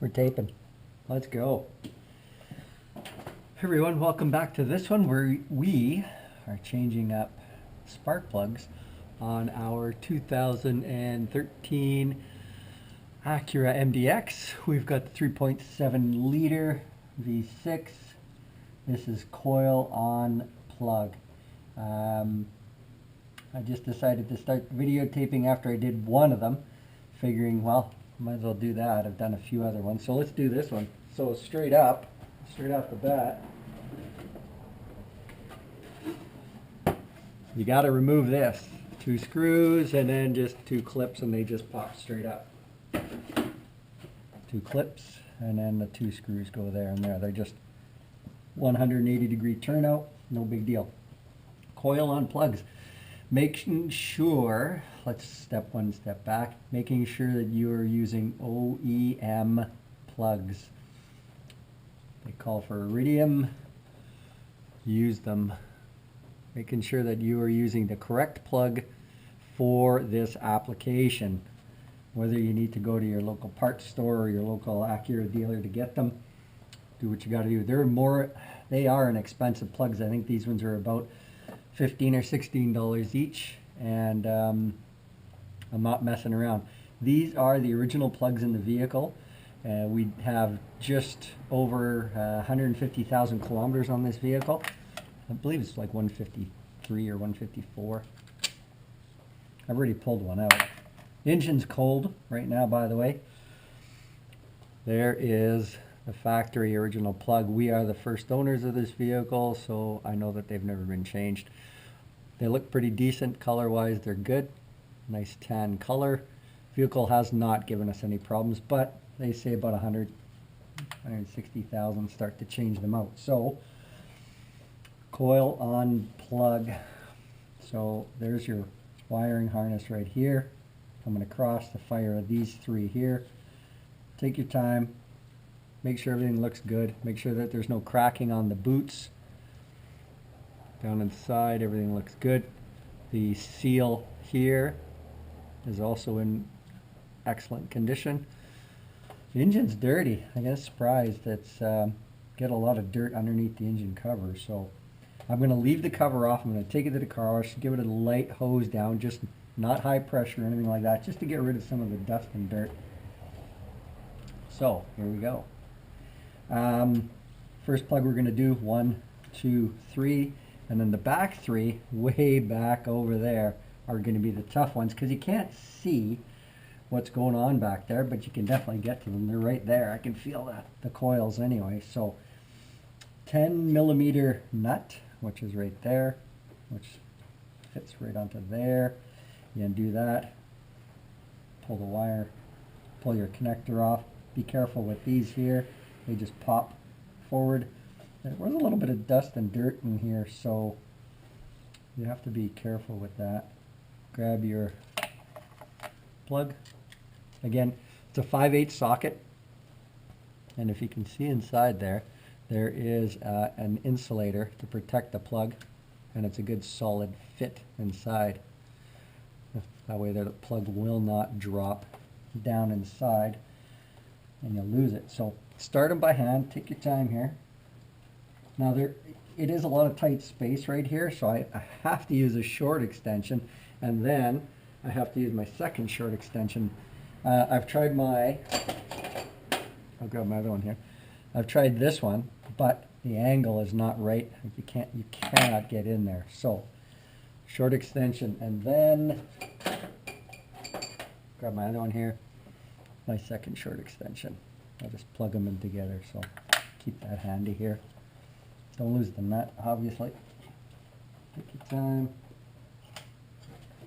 We're taping. Let's go. Everyone, welcome back to this one where we are changing up spark plugs on our 2013 Acura MDX. We've got the 3.7 liter V6. This is coil on plug. I just decided to start videotaping after I did one of them, figuring, well, might as well do that. I've done a few other ones, so let's do this one. So straight off the bat, you got to remove this. 2 screws and then just 2 clips, and they just pop straight up. 2 clips and then the 2 screws go there and there. They're just 180-degree turnout, no big deal. Coil on plugs. Making sure, let's step one step back, making sure that you are using OEM plugs. They call for iridium, use them. Making sure that you are using the correct plug for this application. Whether you need to go to your local parts store or your local Acura dealer to get them, do what you got to do. They are inexpensive plugs. I think these ones are about $15 or $16 each, and I'm not messing around. These are the original plugs in the vehicle. We have just over 150,000 kilometers on this vehicle. I believe it's like 153 or 154. I've already pulled one out. The engine's cold right now, by the way. There is the factory original plug. We are the first owners of this vehicle, so I know that they've never been changed. They look pretty decent color-wise. They're good. Nice tan color. Vehicle has not given us any problems, but they say about 160,000 start to change them out. So, coil on plug. So there's your wiring harness right here. Coming across the fire of these 3 here. Take your time. Make sure everything looks good. Make sure that there's no cracking on the boots. Down inside, everything looks good. The seal here is also in excellent condition. The engine's dirty. I get surprised. It's get a lot of dirt underneath the engine cover. So I'm going to leave the cover off. I'm going to take it to the car wash, give it a light hose down, just not high pressure or anything like that, just to get rid of some of the dust and dirt. So here we go. First plug we're going to do 1, 2, 3, and then the back 3 way back over there are going to be the tough ones because you can't see what's going on back there, but you can definitely get to them. They're right there. I can feel the coils anyway. So 10mm nut, which is right there, which fits right onto there. You undo that, pull the wire, pull your connector off. Be careful with these here. They just pop forward. There's a little bit of dust and dirt in here, so you have to be careful with that. Grab your plug. Again, it's a 5/8 socket, and if you can see inside there, there is an insulator to protect the plug, and it's a good solid fit inside. That way the plug will not drop down inside and you'll lose it. So start them by hand. Take your time here. Now it is a lot of tight space right here, so I have to use a short extension, and then I have to use my second short extension. I've tried I'll grab my other one here. I've tried this one, but the angle is not right. You cannot get in there. So short extension, and then grab my other one here, my second short extension. I'll just plug them in together, so keep that handy here. Don't lose the nut, obviously. Take your time,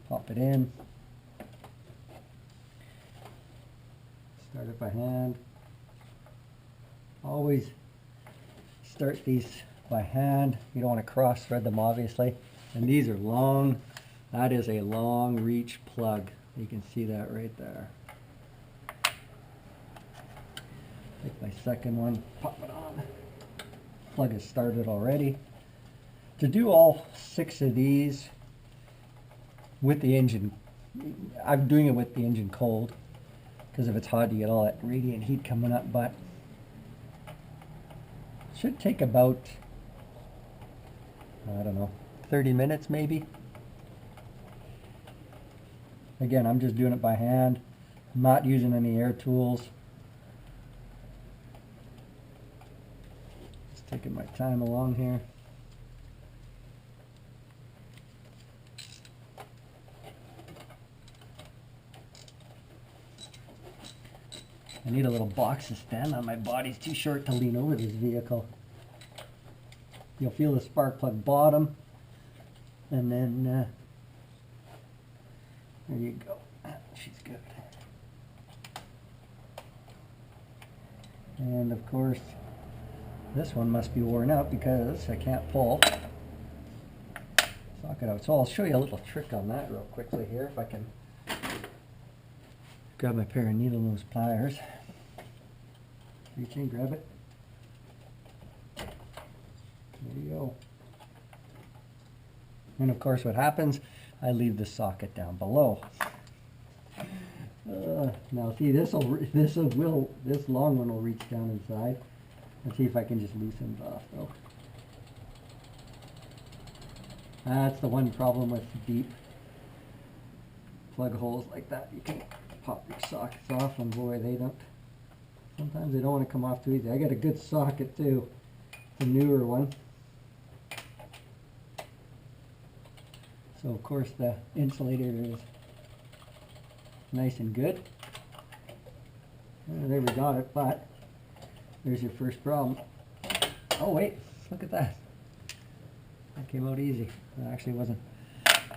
pop it in, start it by hand. Always start these by hand. You don't want to cross thread them, obviously. And these are long. That is a long reach plug. You can see that right there. Take my second one, pop it on. Plug is started already. To do all 6 of these with the engine, I'm doing it with the engine cold. because if it's hot you get all that radiant heat coming up, but it should take about, I don't know, 30 minutes maybe. Again, I'm just doing it by hand. I'm not using any air tools. Just taking my time along here. I need a little box to stand on. My body's too short to lean over this vehicle. You'll feel the spark plug bottom, and then there you go. She's good. And of course, this one must be worn out because I can't pull socket out. So I'll show you a little trick on that real quickly here. If I can grab my pair of needle nose pliers. Reach in, grab it. There you go. And of course what happens, I leave the socket down below. Now see, this long one will reach down inside. Let's see if I can just loosen it off though. That's the one problem with deep plug holes like that. You can pop your sockets off, and boy, they don't. Sometimes they don't want to come off too easy. I got a good socket too, the newer one. So of course the insulator is nice and good. There we got it, but there's your first problem. Oh wait, look at that. That came out easy. It actually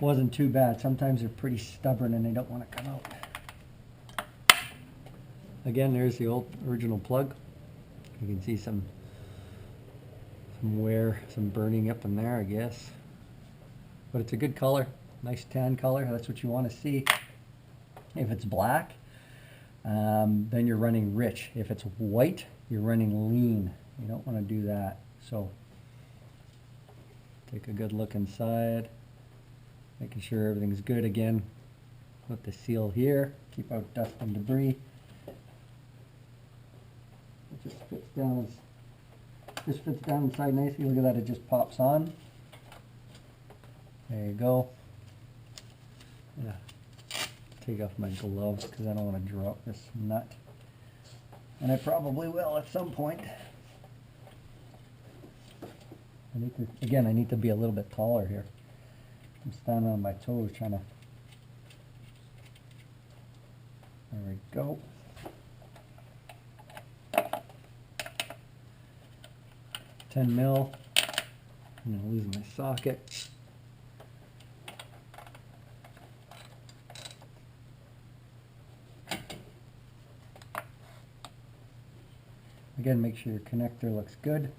wasn't too bad. Sometimes they're pretty stubborn and they don't want to come out. Again, there's the old original plug. You can see some wear, some burning up in there, I guess. But it's a good color, nice tan color. That's what you want to see. If it's black, then you're running rich. If it's white, you're running lean. You don't want to do that. So take a good look inside, making sure everything's good. Again, put the seal here, keep out dust and debris. It just fits down inside nicely. Look at that, it just pops on. There you go. Yeah. Take off my gloves because I don't want to drop this nut. And I probably will at some point. I need to be a little bit taller here. I'm standing on my toes trying to. There we go. $10 mil. I'm going to lose my socket. Again, make sure your connector looks good.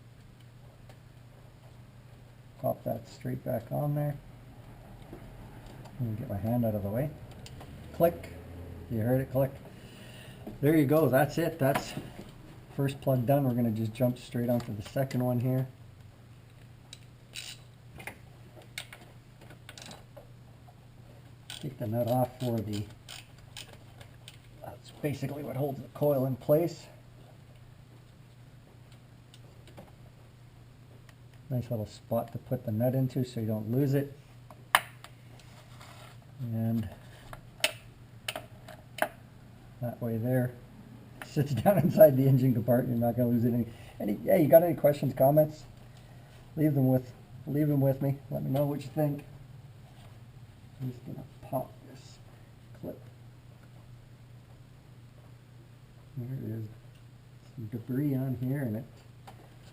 Pop that straight back on there. Let me get my hand out of the way. Click. You heard it click. There you go. That's it. That's first plug done. We're going to just jump straight onto the second one here. Take the nut off for the, that's basically what holds the coil in place. Nice little spot to put the nut into so you don't lose it. And that way there, sits down inside the engine compartment. You're not going to lose it. Yeah, you got any questions, comments? Leave them with me. Let me know what you think. I'm just going to pop this clip. There is some debris on here, and it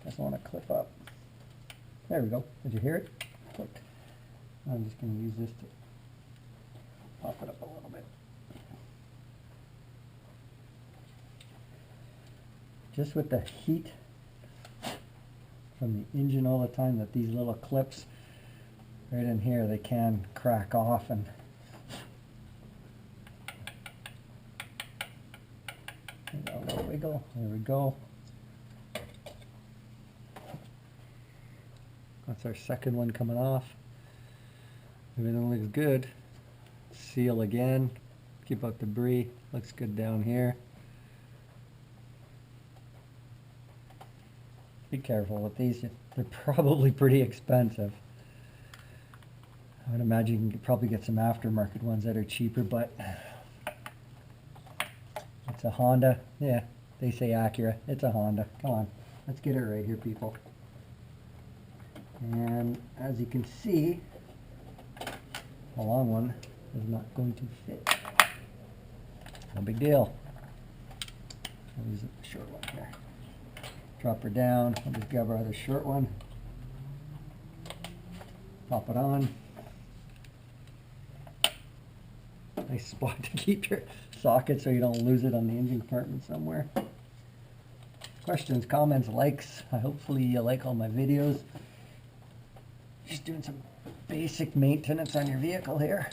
doesn't want to clip up. There we go. Did you hear it? Click. I'm just going to use this to pop it up a little bit. Just with the heat from the engine all the time, that these little clips right in here, they can crack off. And a little wiggle. There we go. That's our second one coming off. Everything looks good. Seal again. keep out debris. Looks good down here. Be careful with these. They're probably pretty expensive. I would imagine you can probably get some aftermarket ones that are cheaper, but it's a Honda. Yeah, they say Acura. It's a Honda. Come on, let's get it right here, people. And as you can see, the long one is not going to fit. No big deal. I'll use the short one here. Drop her down. I'll just grab our other short one. Pop it on. Nice spot to keep your socket so you don't lose it on the engine compartment somewhere. Questions, comments, likes. Hopefully you like all my videos. Just doing some basic maintenance on your vehicle here.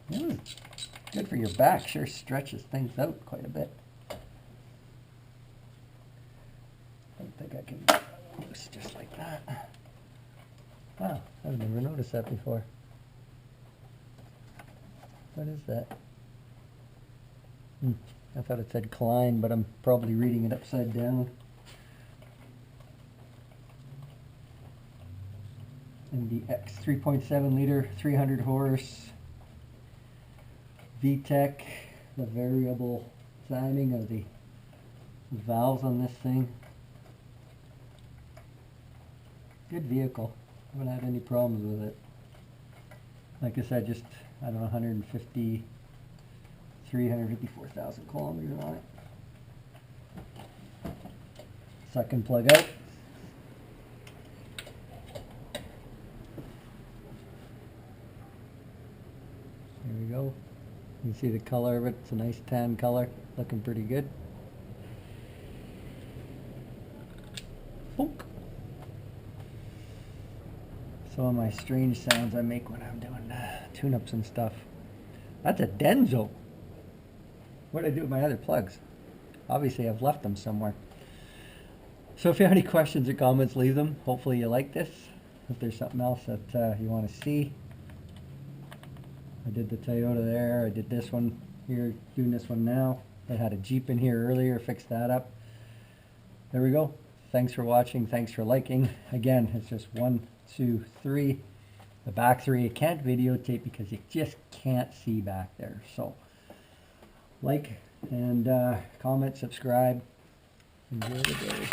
Good for your back. Sure stretches things out quite a bit. I don't think I can get it loose just like that. Wow, I've never noticed that before. What is that? I thought it said Klein, but I'm probably reading it upside down. MDX 3.7 liter, 300 horse. VTEC, the variable timing of the valves on this thing. Good vehicle. Haven't had any problems with it. Like I said, just, I don't know, 154,000 kilometers on it. Second plug out. There we go. You can see the color of it. It's a nice tan color. Looking pretty good. Bonk. Some of my strange sounds I make when I'm doing tune-ups and stuff. That's a Denso. What did I do with my other plugs? Obviously I've left them somewhere. So if you have any questions or comments, leave them. Hopefully you like this. If there's something else that you want to see. I did the Toyota there. I did this one here, doing this one now. I had a Jeep in here earlier, fixed that up. There we go. Thanks for watching. Thanks for liking. Again, it's just 1, 2, 3. The back 3 I can't videotape because you just can't see back there. So like and comment, subscribe. Enjoy the day.